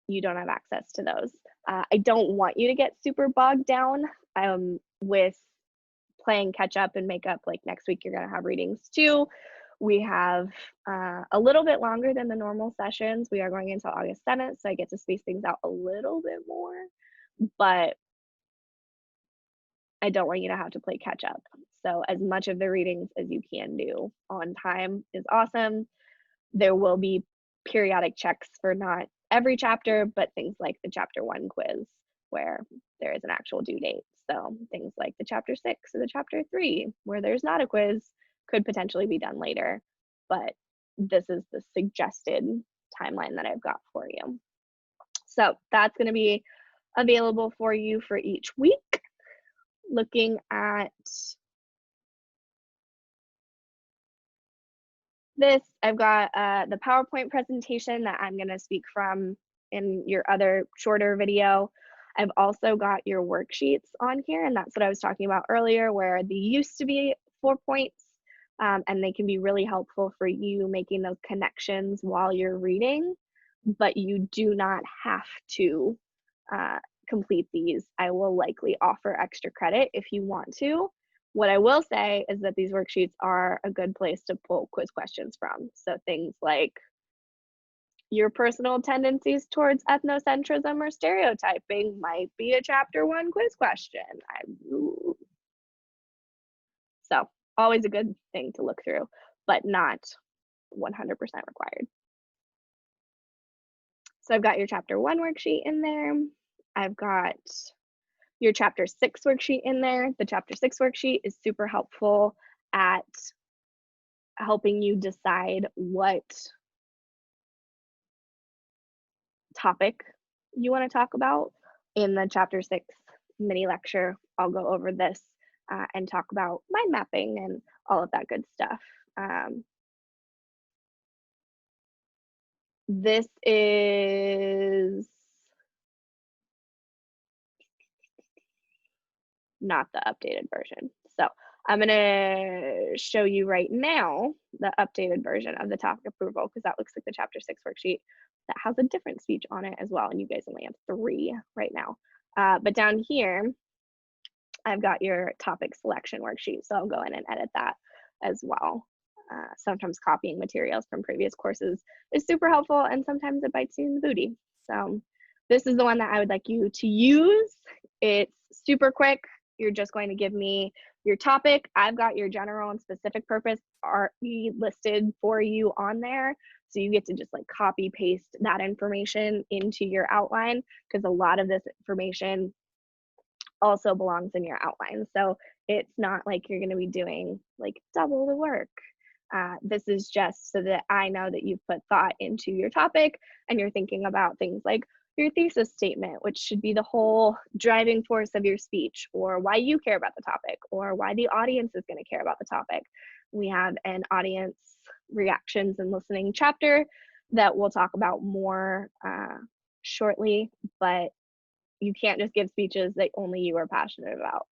you don't have access to those. I don't want you to get super bogged down with playing catch up and make up. Like next week, you're going to have readings too. We have a little bit longer than the normal sessions. We are going until August 7th, so I get to space things out a little bit more, but I don't want you to have to play catch up. So as much of the readings as you can do on time is awesome. There will be periodic checks for not every chapter, but things like the chapter 1 quiz where there is an actual due date. So things like the chapter 6 or the chapter 3 where there's not a quiz could potentially be done later, but this is the suggested timeline that I've got for you. So that's going to be available for you for each week. Looking at this, I've got the PowerPoint presentation that I'm going to speak from in your other shorter video. I've also got your worksheets on here, and that's what I was talking about earlier, where they used to be 4 points, and they can be really helpful for you making those connections while you're reading, but you do not have to complete these. I will likely offer extra credit if you want to. What I will say is that these worksheets are a good place to pull quiz questions from. So things like your personal tendencies towards ethnocentrism or stereotyping might be a chapter 1 quiz question. So always a good thing to look through, but not 100% required. So I've got your chapter 1 worksheet in there. I've got your chapter 6 worksheet in there. The chapter 6 worksheet is super helpful at helping you decide what topic you want to talk about. In the chapter 6 mini lecture, I'll go over this and talk about mind mapping and all of that good stuff. This is not the updated version. So I'm going to show you right now the updated version of the topic approval, because that looks like the chapter 6 worksheet that has a different speech on it as well. And you guys only have 3 right now. But down here, I've got your topic selection worksheet. So I'll go in and edit that as well. Sometimes copying materials from previous courses is super helpful, and sometimes it bites you in the booty. So this is the one that I would like you to use. It's super quick. You're just going to give me your topic. I've got your general and specific purpose already listed for you on there. So you get to just like copy paste that information into your outline, because a lot of this information also belongs in your outline. So it's not like you're going to be doing like double the work. This is just so that I know that you've put thought into your topic and you're thinking about things like your thesis statement, which should be the whole driving force of your speech, or why you care about the topic, or why the audience is going to care about the topic. We have an audience reactions and listening chapter that we'll talk about more shortly, but you can't just give speeches that only you are passionate about.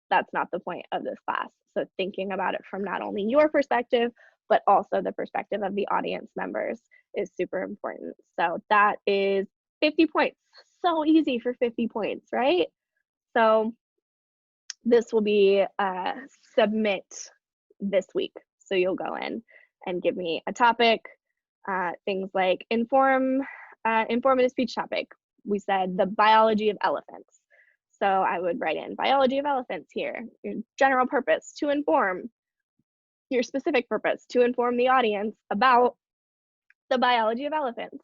That's not the point of this class. So thinking about it from not only your perspective, but also the perspective of the audience members is super important. So that is 50 points. So easy for 50 points, right? So this will be submit this week. So you'll go in and give me a topic, things like informative speech topic. We said the biology of elephants. So I would write in biology of elephants here, your general purpose to inform, your specific purpose to inform the audience about the biology of elephants.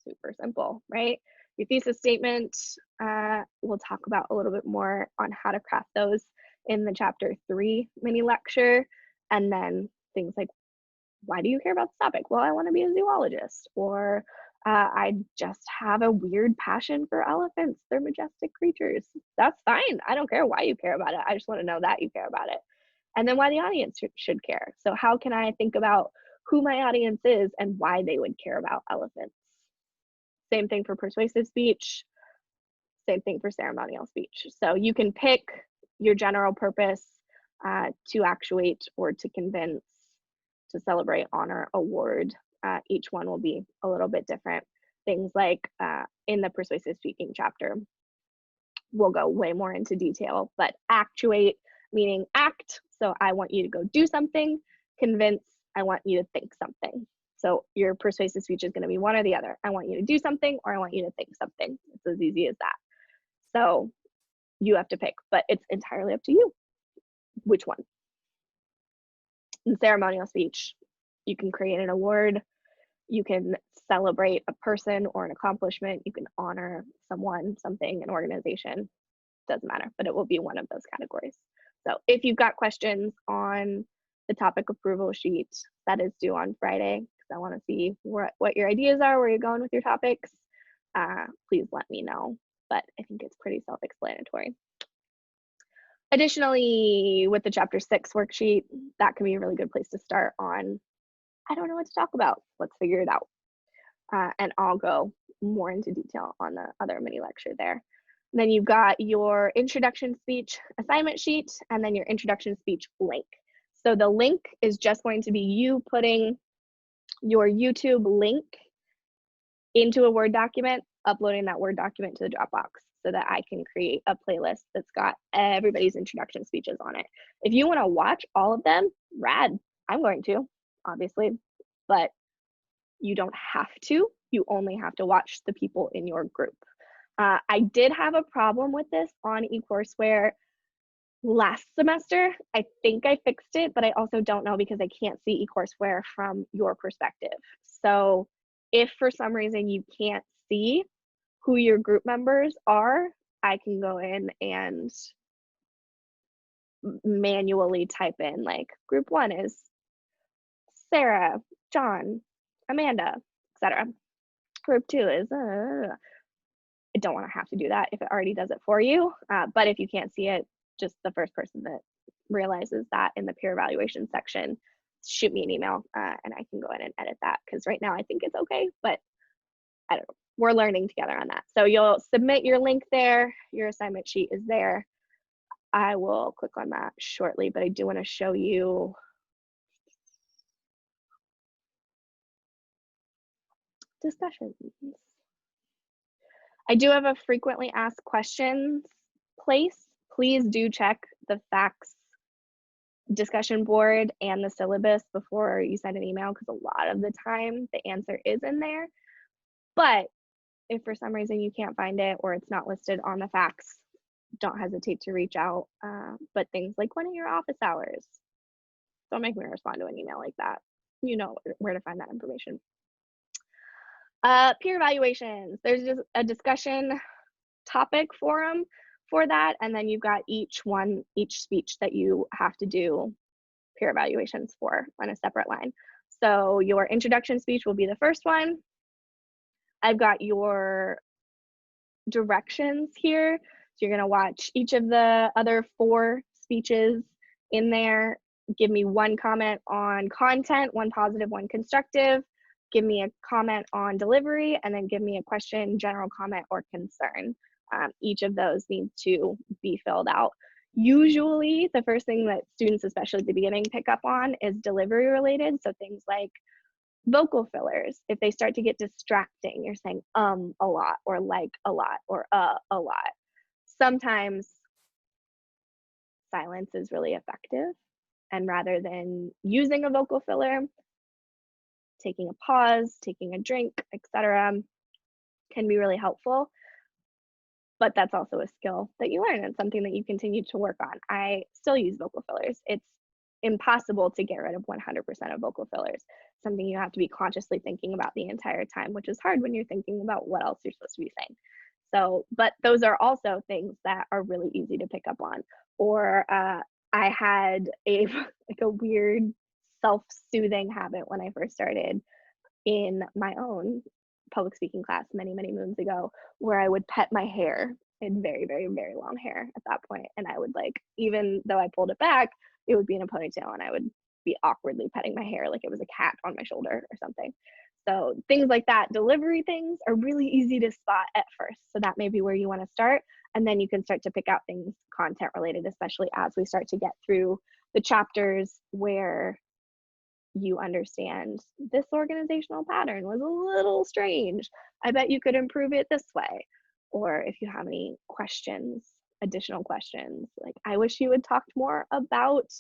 Super simple, right? Your thesis statement, we'll talk about a little bit more on how to craft those in the chapter 3 mini lecture. And then things like, why do you care about this topic? Well, I want to be a zoologist, or I just have a weird passion for elephants. They're majestic creatures. That's fine. I don't care why you care about it. I just want to know that you care about it. And then why the audience should care. So how can I think about who my audience is and why they would care about elephants? Same thing for persuasive speech. Same thing for ceremonial speech. So you can pick your general purpose to actuate or to convince, to celebrate, honor, award. Each one will be a little bit different. Things like in the persuasive speaking chapter, we'll go way more into detail, but actuate meaning act. So I want you to go do something. Convince I want you to think something. So your persuasive speech is going to be one or the other. I want you to do something, or I want you to think something. It's as easy as that. So you have to pick, but it's entirely up to you which one. In ceremonial speech, you can create an award, you can celebrate a person or an accomplishment, you can honor someone, something, an organization, doesn't matter, but it will be one of those categories. So if you've got questions on the topic approval sheet that is due on Friday, because I want to see what your ideas are, where you're going with your topics, please let me know. But I think it's pretty self-explanatory. Additionally, with the Chapter 6 worksheet, that can be a really good place to start on, I don't know what to talk about, let's figure it out. And I'll go more into detail on the other mini lecture there. And then you've got your introduction speech assignment sheet, and then your introduction speech link. So the link is just going to be you putting your YouTube link into a Word document, uploading that Word document to the Dropbox so that I can create a playlist that's got everybody's introduction speeches on it. If you want to watch all of them, rad. I'm going to, obviously, but you don't have to. You only have to watch the people in your group. I did have a problem with this on eCourseware last semester. I think I fixed it, but I also don't know because I can't see eCourseware from your perspective. So if for some reason you can't see who your group members are, I can go in and manually type in, like, group 1 is Sarah, John, Amanda, etc. Group 2 is I don't want to have to do that if it already does it for you. But if you can't see it, just the first person that realizes that in the peer evaluation section, shoot me an email and I can go in and edit that, because right now I think it's okay, but I don't know. We're learning together on that. So you'll submit your link there. Your assignment sheet is there. I will click on that shortly, but I do want to show you discussions. I do have a frequently asked questions place. Please do check the facts discussion board and the syllabus before you send an email, because a lot of the time the answer is in there. But if for some reason you can't find it or it's not listed on the facts, don't hesitate to reach out. But things like, when are your office hours? Don't make me respond to an email like that. You know where to find that information. Peer evaluations. There's just a discussion topic forum for that, and then you've got each speech that you have to do peer evaluations for on a separate line. So your introduction speech will be the first one. I've got your directions here. So you're going to watch each of the other 4 speeches in there. Give me one comment on content, one positive, one constructive. Give me a comment on delivery, and then give me a question, general comment, or concern. Each of those needs to be filled out. Usually, the first thing that students, especially at the beginning, pick up on is delivery related. So things like vocal fillers. If they start to get distracting, you're saying a lot, or like a lot, or a lot. Sometimes silence is really effective, and rather than using a vocal filler, taking a pause, taking a drink, etc., can be really helpful. But that's also a skill that you learn and something that you continue to work on. I still use vocal fillers. It's impossible to get rid of 100% of vocal fillers. Something you have to be consciously thinking about the entire time, which is hard when you're thinking about what else you're supposed to be saying. So, but those are also things that are really easy to pick up on. Or I had a weird self-soothing habit when I first started in my own public speaking class many moons ago, where I would pet my hair. I had very long hair at that point, and I would, like, even though I pulled it back, it would be in a ponytail, and I would be awkwardly petting my hair like it was a cat on my shoulder or something. So things like that, delivery things, are really easy to spot at first. So that may be where you want to start, and then you can start to pick out things content related, especially as we start to get through the chapters where you understand this organizational pattern was a little strange. I bet you could improve it this way. Or if you have any questions, additional questions, like, I wish you had talked more about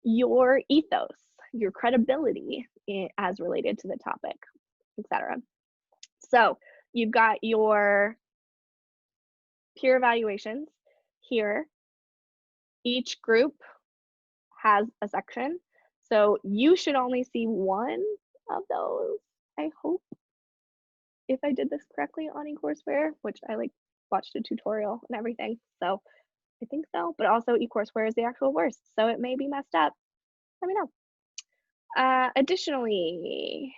your ethos, your credibility as related to the topic, etc. So you've got your peer evaluations here. Each group has a section. So you should only see one of those, I hope, if I did this correctly on eCourseware, which I watched a tutorial and everything. So I think so, but also eCourseware is the actual worst, so it may be messed up. Let me know. Additionally,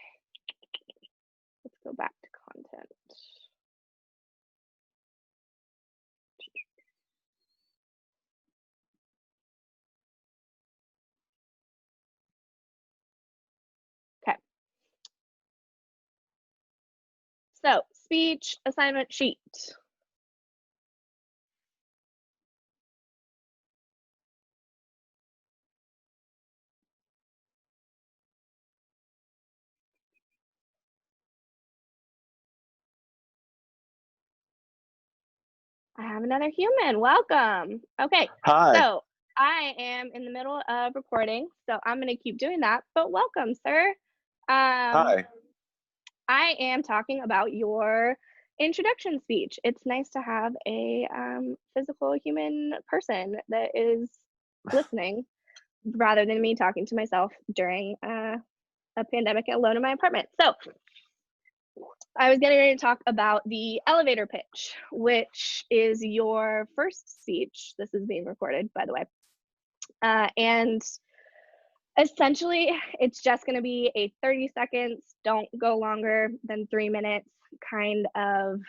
let's go back to content. Okay. So, speech assignment sheet. I have another human. Welcome. Okay. Hi. So I am in the middle of recording, so I'm going to keep doing that. But welcome, sir. Hi. I am talking about your introduction speech. It's nice to have a physical human person that is listening rather than me talking to myself during a pandemic alone in my apartment. So I was getting ready to talk about the elevator pitch, which is your first speech. This is being recorded, by the way. And essentially, it's just going to be a 30 seconds, don't go longer than 3 minutes kind of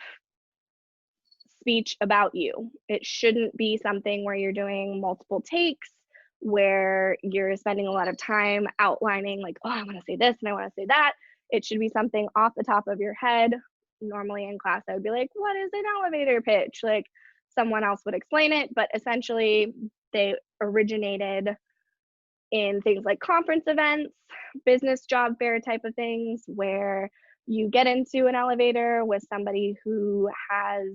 speech about you. It shouldn't be something where you're doing multiple takes, where you're spending a lot of time outlining oh, I want to say this and I want to say that. It should be something off the top of your head. Normally in class, I would be like, what is an elevator pitch? Someone else would explain it, but essentially they originated in things like conference events, business job fair type of things, where you get into an elevator with somebody who has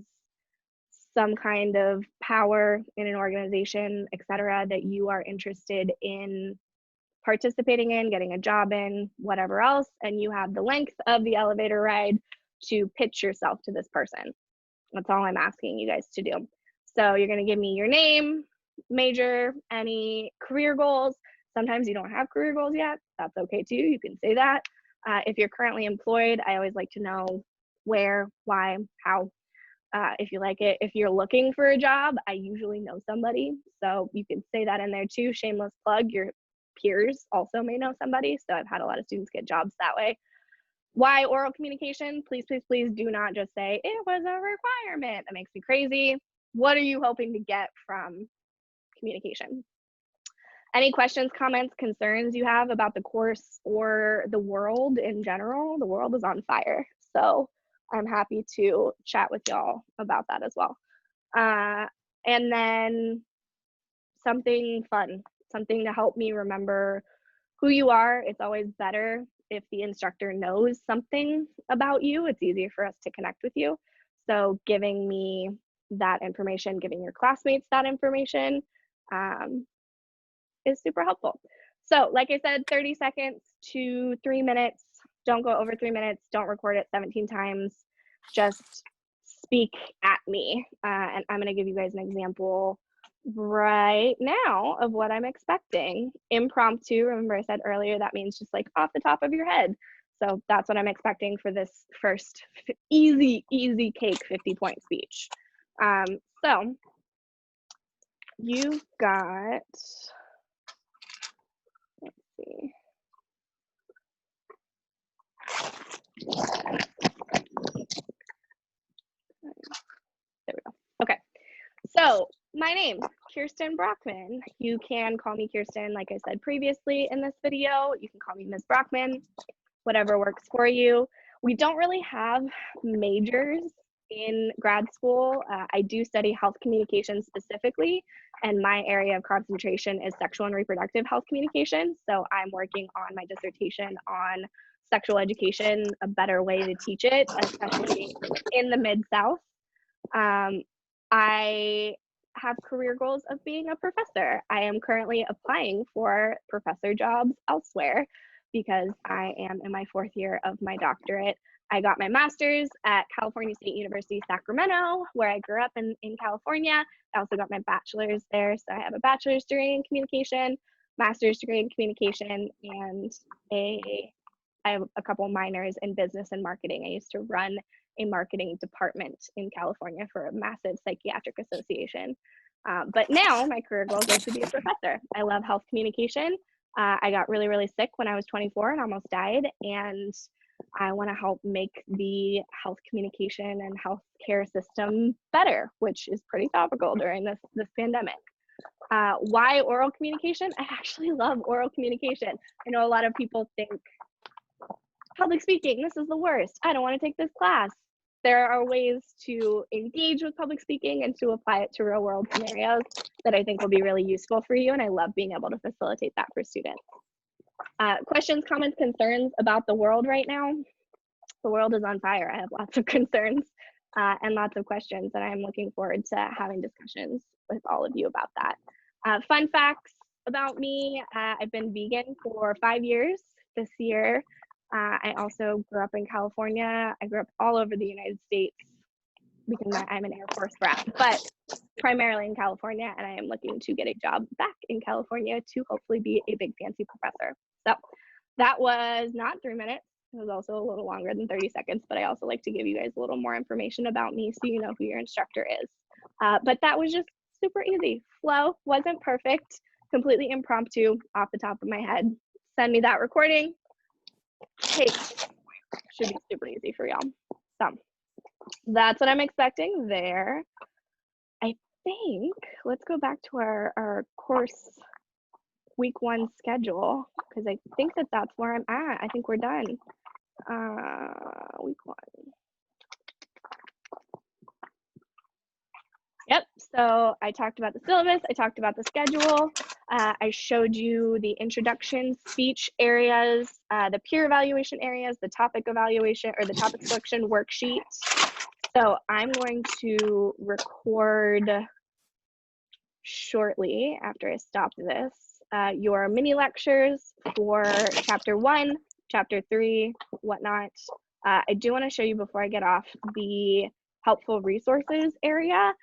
some kind of power in an organization, etc., that you are interested in participating in, getting a job in, whatever else, and you have the length of the elevator ride to pitch yourself to this person. That's all I'm asking you guys to do. So you're going to give me your name, major, any career goals. Sometimes you don't have career goals yet. That's okay too. You can say that. If you're currently employed, I always like to know where, why, how, if you like it. If you're looking for a job, I usually know somebody. So you can say that in there too. Shameless plug, your peers also may know somebody. So I've had a lot of students get jobs that way. Why oral communication? Please, please, please do not just say it was a requirement. That makes me crazy. What are you hoping to get from communication? Any questions, comments, concerns you have about the course or the world in general? The world is on fire. So I'm happy to chat with y'all about that as well. And then something fun, something to help me remember who you are. It's always better if the instructor knows something about you. It's easier for us to connect with you. So giving me that information, giving your classmates that information is super helpful. So like I said, 30 seconds to 3 minutes. Don't go over 3 minutes. Don't record it 17 times. Just speak at me. And I'm going to give you guys an example right now of what I'm expecting. Impromptu, remember I said earlier, that means just off the top of your head. So that's what I'm expecting for this first easy cake 50-point speech. So you've got, let's see. There we go. Okay. So my name, Kirsten Brockman. You can call me Kirsten, like I said previously in this video. You can call me Ms. Brockman, whatever works for you. We don't really have majors in grad school. I do study health communication specifically, and my area of concentration is sexual and reproductive health communication. So I'm working on my dissertation on sexual education, a better way to teach it, especially in the Mid-South. I have career goals of being a professor. I am currently applying for professor jobs elsewhere because I am in my 4th year of my doctorate. I got my master's at California State University, Sacramento, where I grew up in California. I also got my bachelor's there. So I have a bachelor's degree in communication, master's degree in communication, and I have a couple minors in business and marketing. I used to run a marketing department in California for a massive psychiatric association. But now my career goal is to be a professor. I love health communication. I got really, really sick when I was 24 and almost died. And I want to help make the health communication and healthcare system better, which is pretty topical during this pandemic. Why oral communication? I actually love oral communication. I know a lot of people think public speaking, this is the worst. I don't want to take this class. There are ways to engage with public speaking and to apply it to real world scenarios that I think will be really useful for you. And I love being able to facilitate that for students. Questions, comments, concerns about the world right now? The world is on fire. I have lots of concerns and lots of questions, and I'm looking forward to having discussions with all of you about that. Fun facts about me, I've been vegan for 5 years this year. I also grew up in California. I grew up all over the United States because I'm an Air Force brat, but primarily in California, and I am looking to get a job back in California to hopefully be a big fancy professor. So that was not 3 minutes. It was also a little longer than 30 seconds, but I also like to give you guys a little more information about me so you know who your instructor is. But that was just super easy. Flow wasn't perfect, completely impromptu off the top of my head. Send me that recording. Hey, should be super easy for y'all. So that's what I'm expecting there. I think, let's go back to our course week 1 schedule, because I think that that's where I'm at. I think we're done. Week 1. Yep, so I talked about the syllabus, I talked about the schedule, I showed you the introduction speech areas, the peer evaluation areas, the topic evaluation or the topic selection worksheet. So I'm going to record shortly after I stop this, your mini lectures for chapter 1, chapter 3, whatnot. I do want to show you before I get off the helpful resources area.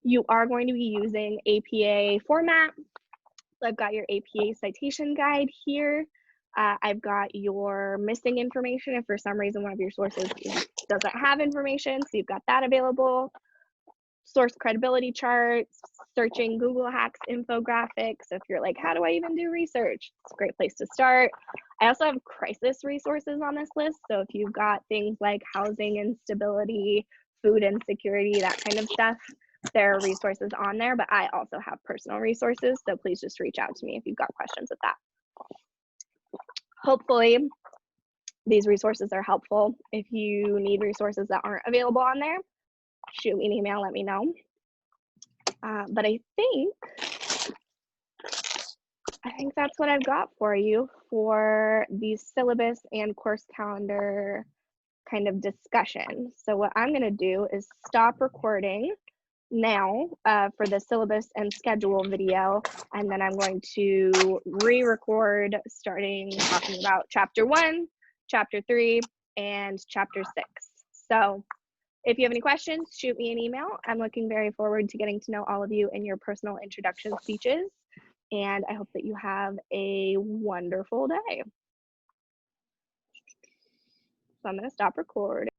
You are going to be using APA format. So I've got your APA citation guide here. I've got your missing information if for some reason one of your sources doesn't have information, so you've got that available. Source credibility charts, searching Google Hacks infographics. So if you're like, how do I even do research? It's a great place to start. I also have crisis resources on this list. So if you've got things like housing instability, food insecurity, that kind of stuff, there are resources on there, but I also have personal resources. So please just reach out to me if you've got questions with that. Hopefully these resources are helpful. If you need resources that aren't available on there, shoot me an email, let me know. But I think that's what I've got for you for the syllabus and course calendar kind of discussion. So what I'm gonna do is stop recording now for the syllabus and schedule video, and then I'm going to re-record starting talking about chapter 1, chapter 3, and chapter 6. So if you have any questions, shoot me an email. I'm looking very forward to getting to know all of you in your personal introduction speeches, and I hope that you have a wonderful day. So I'm going to stop recording.